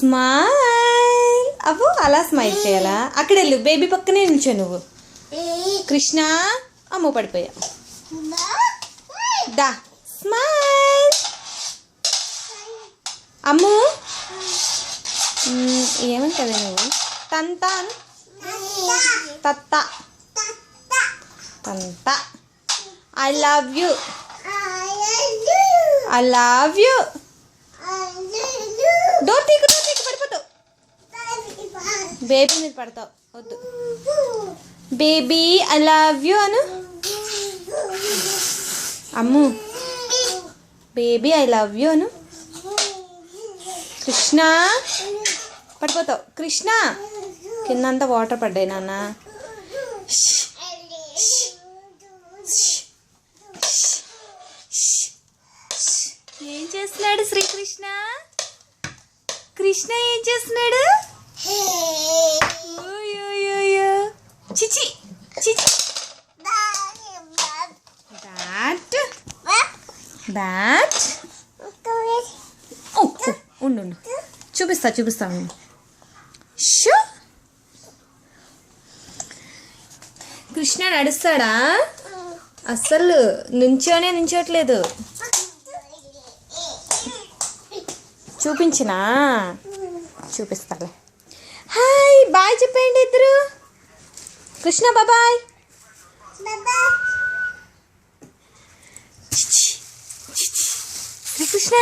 Smile. అవ్వు అలా smile చేయాలా? అక్కడ వెళ్ళు, బేబీ పక్కనే నిల్చో నువ్వు. కృష్ణ అమ్ము పడిపోయా. దా స్మైల్. అమ్ము ఏమంటావే నువ్వు? తంతాను తత్త తంత. I love you. I love you. Door తీకు పడిపోతావు. బేబీ మీద పడతావు, వద్దు. బేబీ ఐ లవ్ యూ అను. Ammu baby I love you అను. కృష్ణ పడిపోతావు. కృష్ణ కిందంతా వాటర్ పడ్డాయి నాన్న. ఏం చేస్తున్నాడు శ్రీకృష్ణ? కృష్ణ ఏం చేస్తున్నాడు? చిచి చిచి. బ్యాట్ ఉండు, చూపిస్తా. షూ. కృష్ణ నడుస్తాడా? అస్సలు నించోట్లేదు. చూపిస్తాలే. హాయ్ బాయ్ చెప్పండి ఇద్దరు. కృష్ణ బాయ్. శ్రీకృష్ణ